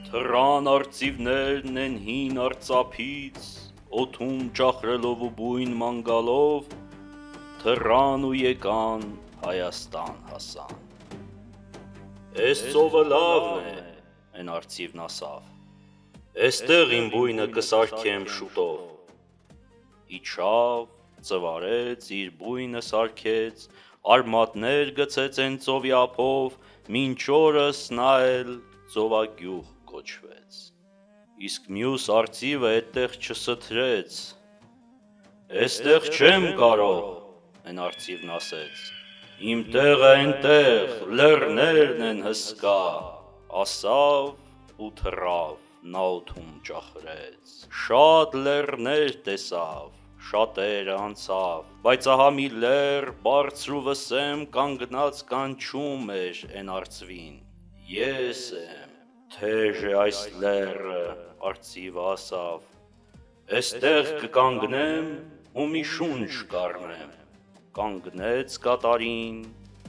Թռան արծիվներն են հին արծափից, օդում ճախրելով ու բույն ման գալով, թռան ու եկան Հայաստան հասան։ Էս ծովը լավն է, են արծիվն ասավ, էստեղ իմ բույնը կսարքեմ շուտով։ Իջավ, ծվարեց, իր բույնը սարքեց, արմատներ գցեց են ծովի ափով, մինչ օրս նա էլ ծովագյուղ կոչվեց։ Իսկ մյուս արծիվը էդտեղ չսթրեց։ Էստեղ չեմ կարող, են արծիվն ասեց, իմ տեղը էնտեղ, լեռներն են հսկա, ասավ ու թռավ, նա օդում ճախրեց, շատ լեռներ տեսավ, շատերը անցավ, բայց ահա մի լեռ բարձր ու վսեմ կանգնած կանչում էր են արծվին, ես եմ, թեժ է այս լեռը, արծիվը ասավ, էստեղ կկանգնեմ ու մի շունչ կառնեմ, կանգնեց կատարին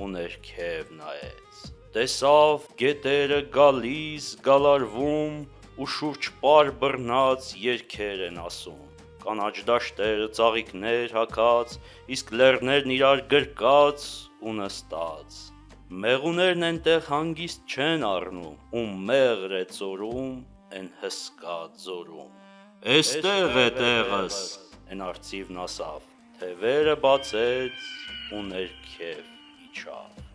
ու ներքև նայեց, տեսավ գետերը գալիս, գալարվում ու շուրջ պար բռնած երգեր են ասում, կանաչ դաշտերը ծաղիկներ հագած, իսկ լեռներն իրար գրկած ու նստած, մեղուներն էնտեղ հանգիստ չեն առնում, ու մեղր է ծորում են հսկա ձորում։ Էստեղ է տեղս, են արծիվն ասավ, թևերը բացեց ու ներքև իջավ։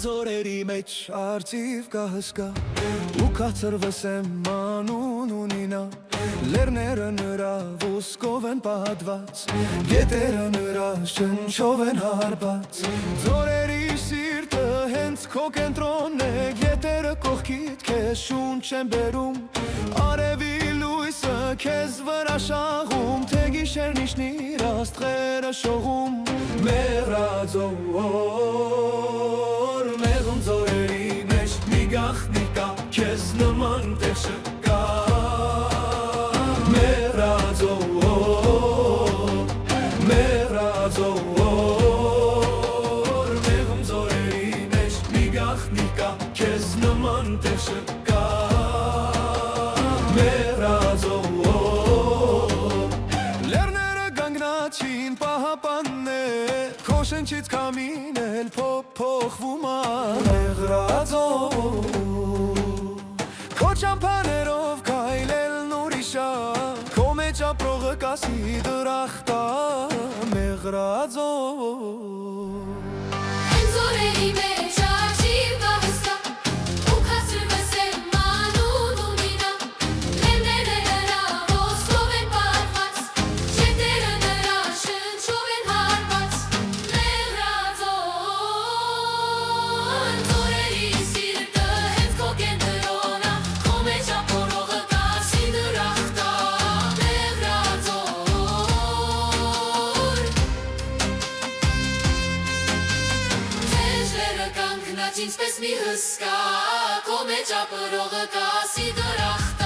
Ձորերի մեջ արծիվ կա հսկա ու կացրվս եմ մանուն ունինա լեռները նրա ոսկով են պատված գետերը նրա շնչով են հարբած ձորերի սիրտը հենց քո կենտրոնն է գետերը կողքիդ քեզ շունչ են բերում արևի լույսը քեզ վրա շաղում թե գիշերն իջնիր աստղերը շողում մեղրաձոր մեղուն ձորերի մեջ մի գաղտնի կա քեզ նման տեղ չկա մեղրաձոր մեղուն ձորերի մեջ մի գաղտնի կա քեզ նման տեղ չկա լեռները գանգնաչին պահապաններ քո շնչից քամին էլ փոխվում է մեղրաձոր քո ճամփաներով քայլելն ուրիշա քո մեջ ապրողը կասի դրախտա մեղրաձոր Ձորերի մեջ արծիվ կա հսկա ու կացրվս եմ մանուն ունինա լեռները նրա ոսկով են պատված գետերը նրա շնչով են հարբած մեղրաձոր ձորերի սիրտը հենց քո կենտրոնն ա քո մեջ ապրողը կասի դրախտա մեղրաձոր Ինչպես մի հսկա, քո մեջ ապրողը կասի դրախտա